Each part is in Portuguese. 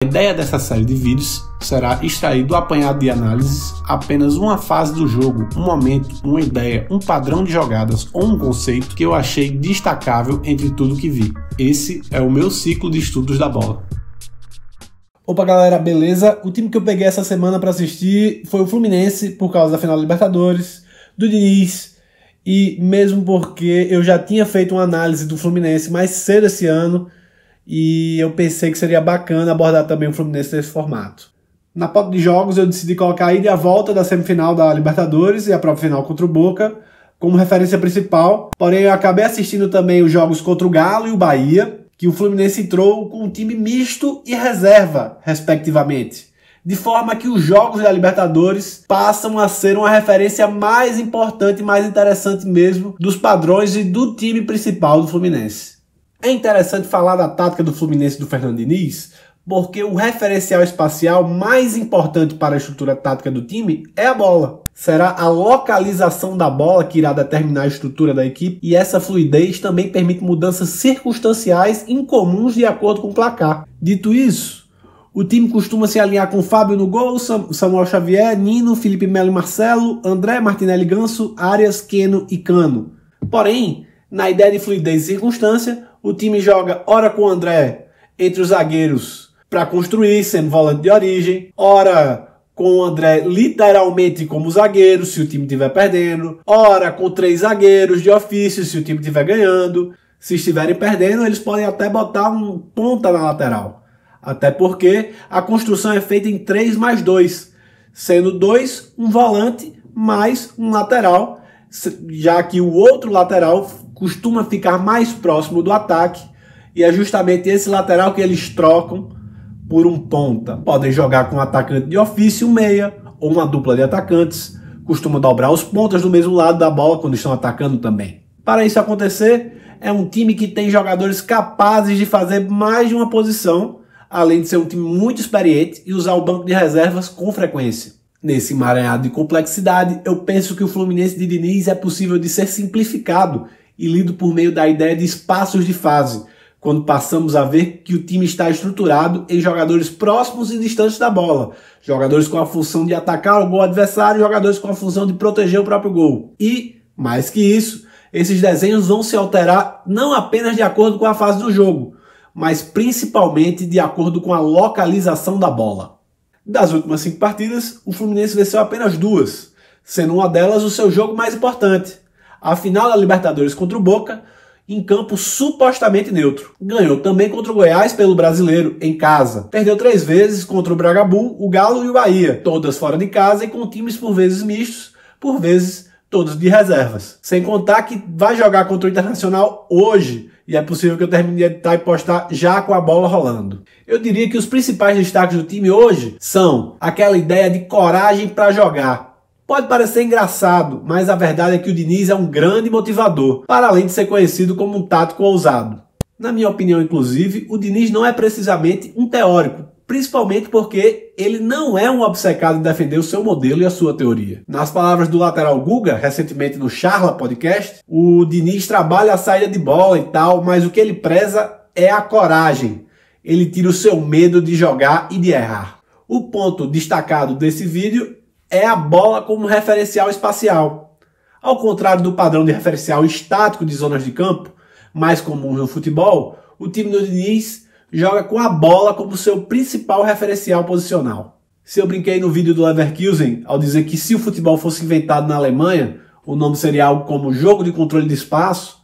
A ideia dessa série de vídeos será extrair do apanhado de análises apenas uma fase do jogo, um momento, uma ideia, um padrão de jogadas ou um conceito que eu achei destacável entre tudo que vi. Esse é o meu ciclo de estudos da bola. Opa galera, beleza? O time que eu peguei essa semana para assistir foi o Fluminense, por causa da final da Libertadores, do Diniz, e mesmo porque eu já tinha feito uma análise do Fluminense mais cedo esse ano, e eu pensei que seria bacana abordar também o Fluminense nesse formato. Na pauta de jogos eu decidi colocar a ida e a volta da semifinal da Libertadores e a própria final contra o Boca como referência principal, porém eu acabei assistindo também os jogos contra o Galo e o Bahia, que o Fluminense entrou com um time misto e reserva, respectivamente, de forma que os jogos da Libertadores passam a ser uma referência mais importante e mais interessante mesmo dos padrões e do time principal do Fluminense. É interessante falar da tática do Fluminense do Fernando Diniz, porque o referencial espacial mais importante para a estrutura tática do time é a bola. Será a localização da bola que irá determinar a estrutura da equipe, e essa fluidez também permite mudanças circunstanciais incomuns de acordo com o placar. Dito isso, o time costuma se alinhar com Fábio no gol, Samuel Xavier, Nino, Felipe Melo e Marcelo, André, Martinelli, Ganso, Arias, Keno e Cano. Porém, na ideia de fluidez e circunstância, o time joga ora com o André entre os zagueiros para construir, sendo volante de origem, ora com o André literalmente como zagueiro, se o time estiver perdendo, ora com 3 zagueiros de ofício, se o time estiver ganhando. Se estiverem perdendo, eles podem até botar um ponta na lateral. Até porque a construção é feita em 3+2, sendo 2 um volante mais um lateral, já que o outro lateral costuma ficar mais próximo do ataque, e é justamente esse lateral que eles trocam por um ponta. Podem jogar com um atacante de ofício, um meia, ou uma dupla de atacantes, costumam dobrar os pontas do mesmo lado da bola quando estão atacando também. Para isso acontecer, é um time que tem jogadores capazes de fazer mais de uma posição, além de ser um time muito experiente e usar o banco de reservas com frequência. Nesse emaranhado de complexidade, eu penso que o Fluminense de Diniz é possível de ser simplificado e lido por meio da ideia de espaços de fase, quando passamos a ver que o time está estruturado em jogadores próximos e distantes da bola, jogadores com a função de atacar o gol adversário, jogadores com a função de proteger o próprio gol. E, mais que isso, esses desenhos vão se alterar não apenas de acordo com a fase do jogo, mas principalmente de acordo com a localização da bola. Das últimas 5 partidas, o Fluminense venceu apenas 2, sendo uma delas o seu jogo mais importante, a final da Libertadores contra o Boca, em campo supostamente neutro. Ganhou também contra o Goiás pelo Brasileiro, em casa. Perdeu 3 vezes contra o Bragantino, o Galo e o Bahia, todas fora de casa e com times por vezes mistos, por vezes todos de reservas. Sem contar que vai jogar contra o Internacional hoje, e é possível que eu termine de editar e postar já com a bola rolando. Eu diria que os principais destaques do time hoje são aquela ideia de coragem para jogar. Pode parecer engraçado, mas a verdade é que o Diniz é um grande motivador, para além de ser conhecido como um tático ousado. Na minha opinião, inclusive, o Diniz não é precisamente um teórico, principalmente porque ele não é um obcecado em defender o seu modelo e a sua teoria. Nas palavras do lateral Guga, recentemente no Charla Podcast, o Diniz trabalha a saída de bola e tal, mas o que ele preza é a coragem. Ele tira o seu medo de jogar e de errar. O ponto destacado desse vídeo é a bola como referencial espacial. Ao contrário do padrão de referencial estático de zonas de campo, mais comum no futebol, o time do Diniz joga com a bola como seu principal referencial posicional. Se eu brinquei no vídeo do Leverkusen ao dizer que se o futebol fosse inventado na Alemanha, o nome seria algo como jogo de controle de espaço,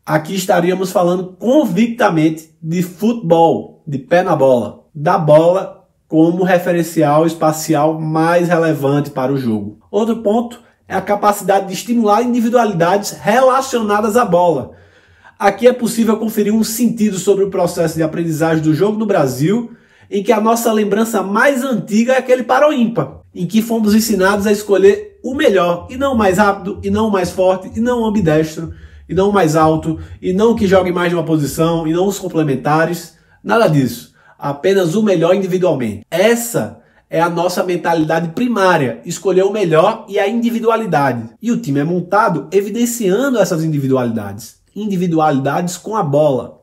aqui estaríamos falando convictamente de futebol, de pé na bola, da bola como referencial espacial mais relevante para o jogo. Outro ponto é a capacidade de estimular individualidades relacionadas à bola. Aqui é possível conferir um sentido sobre o processo de aprendizagem do jogo no Brasil, em que a nossa lembrança mais antiga é aquele para o ímpar, em que fomos ensinados a escolher o melhor, e não o mais rápido, e não o mais forte, e não o ambidestro, e não o mais alto, e não o que jogue mais de uma posição, e não os complementares, nada disso. Apenas o melhor individualmente. Essa é a nossa mentalidade primária, escolher o melhor e a individualidade. E o time é montado evidenciando essas individualidades. Individualidades com a bola,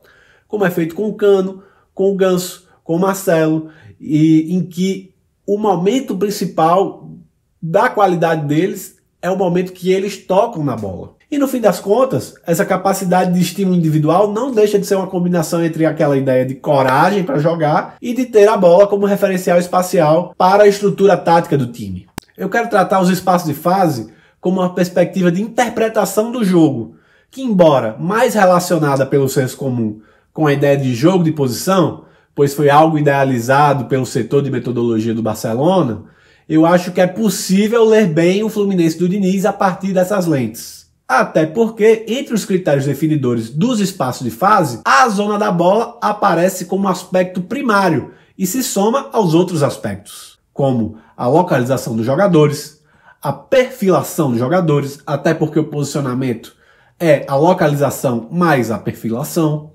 como é feito com o Cano, com o Ganso, com o Marcelo, e em que o momento principal da qualidade deles é o momento que eles tocam na bola. E no fim das contas, essa capacidade de estímulo individual não deixa de ser uma combinação entre aquela ideia de coragem para jogar e de ter a bola como referencial espacial para a estrutura tática do time. Eu quero tratar os espaços de fase como uma perspectiva de interpretação do jogo, que, embora mais relacionada pelo senso comum com a ideia de jogo de posição, pois foi algo idealizado pelo setor de metodologia do Barcelona, eu acho que é possível ler bem o Fluminense do Diniz a partir dessas lentes. Até porque, entre os critérios definidores dos espaços de fase, a zona da bola aparece como aspecto primário e se soma aos outros aspectos, como a localização dos jogadores, a perfilação dos jogadores, até porque o posicionamento é a localização mais a perfilação,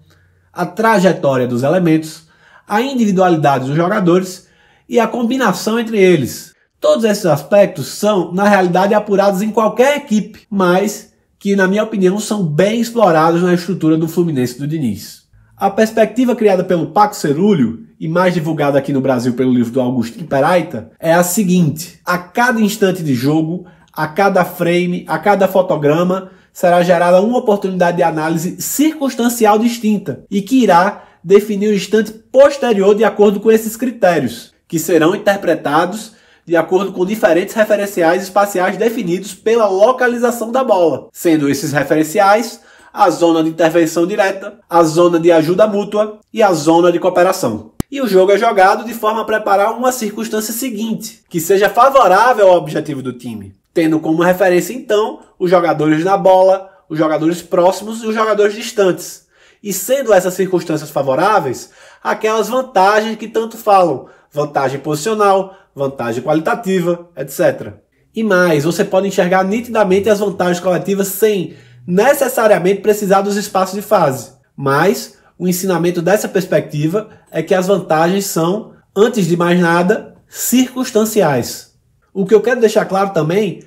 a trajetória dos elementos, a individualidade dos jogadores e a combinação entre eles. Todos esses aspectos são, na realidade, apurados em qualquer equipe, mas que, na minha opinião, são bem explorados na estrutura do Fluminense do Diniz. A perspectiva criada pelo Paco Cerulho, e mais divulgada aqui no Brasil pelo livro do Agustín Peraita, é a seguinte: a cada instante de jogo, a cada frame, a cada fotograma, será gerada uma oportunidade de análise circunstancial distinta e que irá definir o instante posterior de acordo com esses critérios, que serão interpretados de acordo com diferentes referenciais espaciais definidos pela localização da bola, sendo esses referenciais a zona de intervenção direta, a zona de ajuda mútua e a zona de cooperação. E o jogo é jogado de forma a preparar uma circunstância seguinte, que seja favorável ao objetivo do time, tendo como referência então os jogadores na bola, os jogadores próximos e os jogadores distantes, e sendo essas circunstâncias favoráveis, aquelas vantagens que tanto falam, vantagem posicional, vantagem qualitativa, etc. E mais, você pode enxergar nitidamente as vantagens coletivas sem necessariamente precisar dos espaços de fase. Mas o ensinamento dessa perspectiva é que as vantagens são, antes de mais nada, circunstanciais. O que eu quero deixar claro também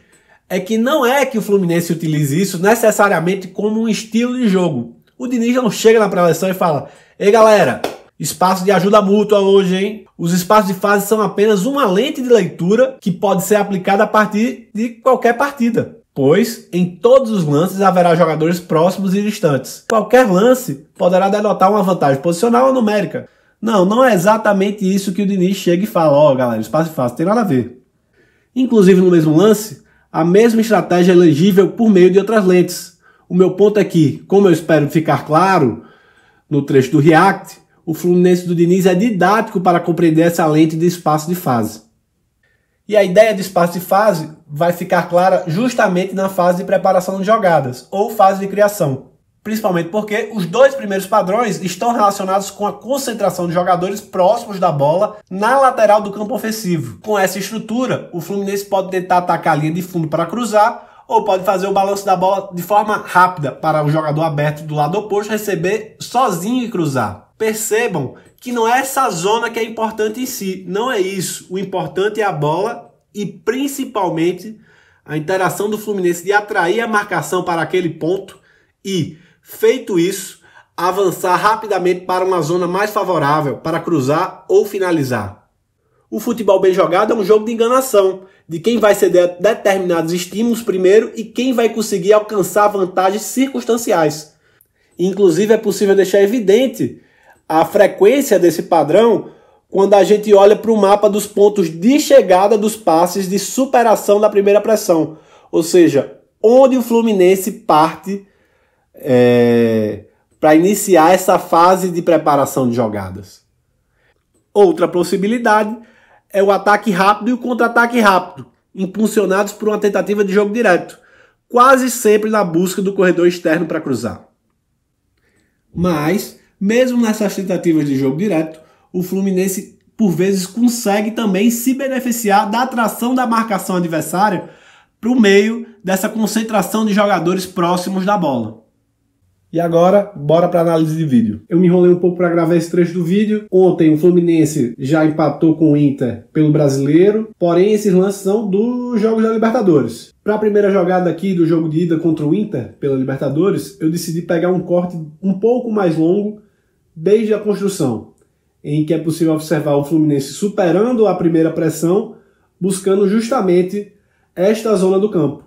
é que não é que o Fluminense utilize isso necessariamente como um estilo de jogo. O Diniz não chega na pré-seleção e fala: "Ei galera, espaço de ajuda mútua hoje, hein?" Os espaços de fase são apenas uma lente de leitura que pode ser aplicada a partir de qualquer partida, pois em todos os lances haverá jogadores próximos e distantes. Qualquer lance poderá denotar uma vantagem posicional ou numérica. Não é exatamente isso que o Diniz chega e fala: "Ó, galera, espaço de fase tem nada a ver." Inclusive no mesmo lance, a mesma estratégia é elegível por meio de outras lentes. O meu ponto é que, como eu espero ficar claro no trecho do React, o Fluminense do Diniz é didático para compreender essa lente de espaço de fase. E a ideia de espaço de fase vai ficar clara justamente na fase de preparação de jogadas, ou fase de criação. Principalmente porque os dois primeiros padrões estão relacionados com a concentração de jogadores próximos da bola na lateral do campo ofensivo. Com essa estrutura, o Fluminense pode tentar atacar a linha de fundo para cruzar, ou pode fazer o balanço da bola de forma rápida para o jogador aberto do lado oposto receber sozinho e cruzar. Percebam que não é essa zona que é importante em si, não é isso. O importante é a bola e principalmente a interação do Fluminense de atrair a marcação para aquele ponto e, feito isso, avançar rapidamente para uma zona mais favorável para cruzar ou finalizar. O futebol bem jogado é um jogo de enganação, de quem vai ceder determinados estímulos primeiro e quem vai conseguir alcançar vantagens circunstanciais. Inclusive é possível deixar evidente a frequência desse padrão quando a gente olha para o mapa dos pontos de chegada dos passes de superação da primeira pressão. Ou seja, onde o Fluminense parte para iniciar essa fase de preparação de jogadas. Outra possibilidade é o ataque rápido e o contra-ataque rápido, impulsionados por uma tentativa de jogo direto, quase sempre na busca do corredor externo para cruzar. Mas, mesmo nessas tentativas de jogo direto, o Fluminense, por vezes, consegue também se beneficiar da atração da marcação adversária para o meio dessa concentração de jogadores próximos da bola. E agora, bora para a análise de vídeo. Eu me enrolei um pouco para gravar esse trecho do vídeo. Ontem o Fluminense já empatou com o Inter pelo Brasileiro, porém esses lances são dos jogos da Libertadores. Para a primeira jogada aqui do jogo de ida contra o Inter pela Libertadores, eu decidi pegar um corte um pouco mais longo desde a construção. em que é possível observar o Fluminense superando a primeira pressão, buscando justamente esta zona do campo.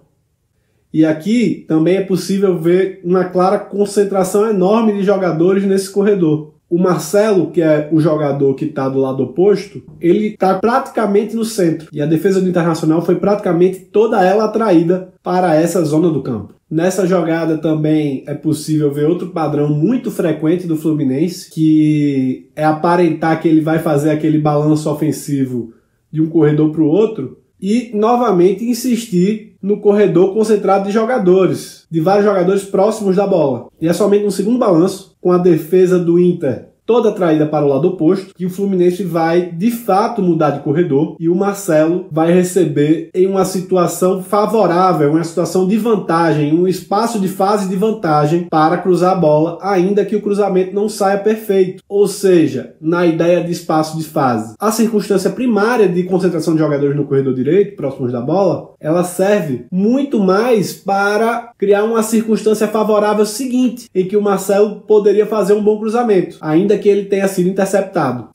E aqui também é possível ver uma clara concentração enorme de jogadores nesse corredor. O Marcelo, que é o jogador que está do lado oposto, ele está praticamente no centro. E a defesa do Internacional foi praticamente toda ela atraída para essa zona do campo. Nessa jogada também é possível ver outro padrão muito frequente do Fluminense, que é aparentar que ele vai fazer aquele balanço ofensivo de um corredor para o outro e novamente insistir no corredor concentrado de jogadores, de vários jogadores próximos da bola. E é somente no segundo balanço, com a defesa do Inter toda atraída para o lado oposto, que o Fluminense vai de fato mudar de corredor e o Marcelo vai receber em uma situação favorável, uma situação de vantagem, um espaço de fase de vantagem para cruzar a bola, ainda que o cruzamento não saia perfeito. Ou seja, na ideia de espaço de fase, a circunstância primária de concentração de jogadores no corredor direito, próximos da bola, ela serve muito mais para criar uma circunstância favorável seguinte, em que o Marcelo poderia fazer um bom cruzamento, ainda que ele tenha sido interceptado.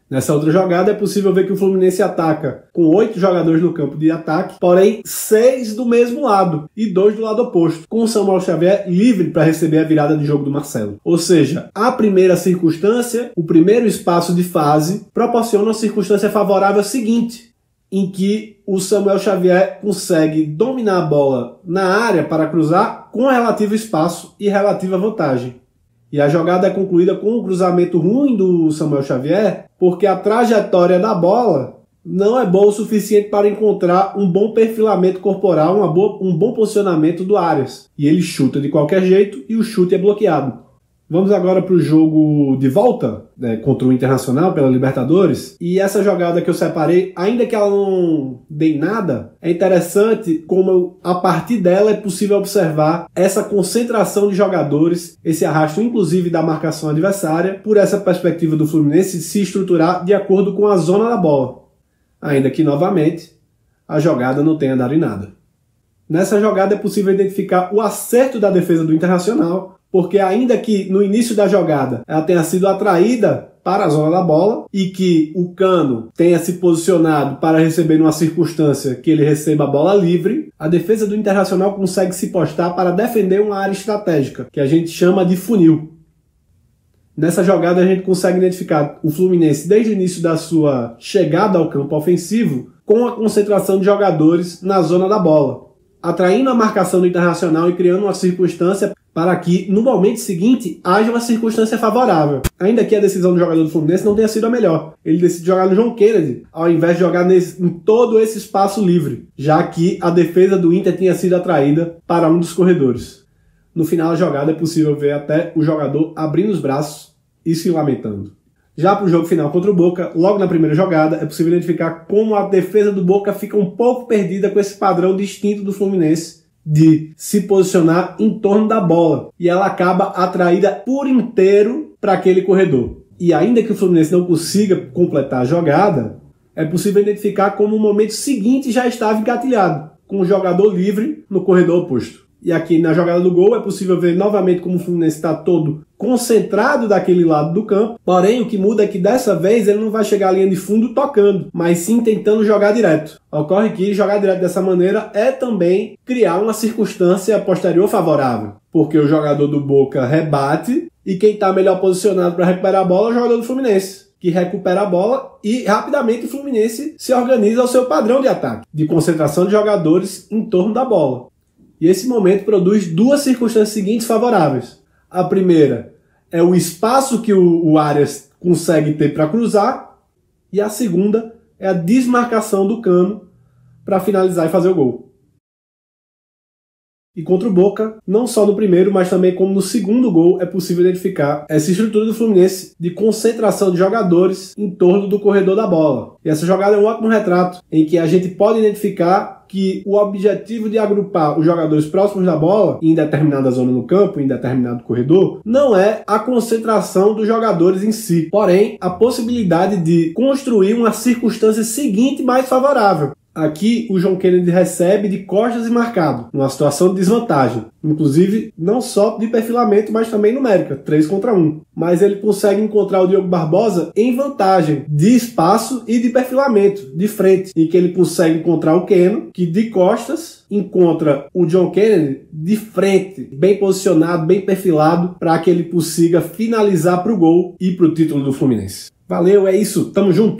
Nessa outra jogada é possível ver que o Fluminense ataca com 8 jogadores no campo de ataque, porém 6 do mesmo lado e 2 do lado oposto, com o Samuel Xavier livre para receber a virada de jogo do Marcelo. Ou seja, a primeira circunstância, o primeiro espaço de fase, proporciona uma circunstância favorável seguinte, em que o Samuel Xavier consegue dominar a bola na área para cruzar com relativo espaço e relativa vantagem. E a jogada é concluída com um cruzamento ruim do Samuel Xavier, porque a trajetória da bola não é boa o suficiente para encontrar um bom perfilamento corporal, um bom posicionamento do Arias. E ele chuta de qualquer jeito e o chute é bloqueado. Vamos agora para o jogo de volta, contra o Internacional pela Libertadores. E essa jogada que eu separei, ainda que ela não dê nada, é interessante como a partir dela é possível observar essa concentração de jogadores, esse arrasto inclusive da marcação adversária, por essa perspectiva do Fluminense se estruturar de acordo com a zona da bola. Ainda que, novamente, a jogada não tenha dado em nada. Nessa jogada é possível identificar o acerto da defesa do Internacional, porque ainda que no início da jogada ela tenha sido atraída para a zona da bola e que o Cano tenha se posicionado para receber numa circunstância que ele receba a bola livre, a defesa do Internacional consegue se postar para defender uma área estratégica, que a gente chama de funil. Nessa jogada a gente consegue identificar o Fluminense desde o início da sua chegada ao campo ofensivo com a concentração de jogadores na zona da bola, atraindo a marcação do Internacional e criando uma circunstância para que, no momento seguinte, haja uma circunstância favorável. Ainda que a decisão do jogador do Fluminense não tenha sido a melhor. Ele decide jogar no João Kennedy, ao invés de jogar em todo esse espaço livre, já que a defesa do Inter tinha sido atraída para um dos corredores. No final da jogada é possível ver até o jogador abrindo os braços e se lamentando. Já para o jogo final contra o Boca, logo na primeira jogada, é possível identificar como a defesa do Boca fica um pouco perdida com esse padrão distinto do Fluminense de se posicionar em torno da bola. E ela acaba atraída por inteiro para aquele corredor. E ainda que o Fluminense não consiga completar a jogada, é possível identificar como o momento seguinte já estava engatilhado, com o jogador livre no corredor oposto. E aqui na jogada do gol é possível ver novamente como o Fluminense está todo concentrado daquele lado do campo. Porém, o que muda é que dessa vez ele não vai chegar à linha de fundo tocando, mas sim tentando jogar direto. Ocorre que jogar direto dessa maneira é também criar uma circunstância posterior favorável, porque o jogador do Boca rebate e quem está melhor posicionado para recuperar a bola é o jogador do Fluminense, que recupera a bola e rapidamente o Fluminense se organiza ao seu padrão de ataque, de concentração de jogadores em torno da bola. E esse momento produz duas circunstâncias seguintes favoráveis. A primeira é o espaço que o Arias consegue ter para cruzar, e a segunda é a desmarcação do Cano para finalizar e fazer o gol. E contra o Boca, não só no primeiro, mas também como no segundo gol, é possível identificar essa estrutura do Fluminense de concentração de jogadores em torno do corredor da bola. E essa jogada é um ótimo retrato, em que a gente pode identificar que o objetivo de agrupar os jogadores próximos da bola, em determinada zona no campo, em determinado corredor, não é a concentração dos jogadores em si, porém a possibilidade de construir uma circunstância seguinte mais favorável, Aqui o John Kennedy recebe de costas e marcado, numa situação de desvantagem. Inclusive, não só de perfilamento, mas também numérica, 3 contra 1. Mas ele consegue encontrar o Diogo Barbosa em vantagem de espaço e de perfilamento, de frente. E que ele consegue encontrar o Keno, que de costas encontra o John Kennedy de frente, bem posicionado, bem perfilado, para que ele consiga finalizar para o gol e para o título do Fluminense. Valeu, é isso, tamo junto!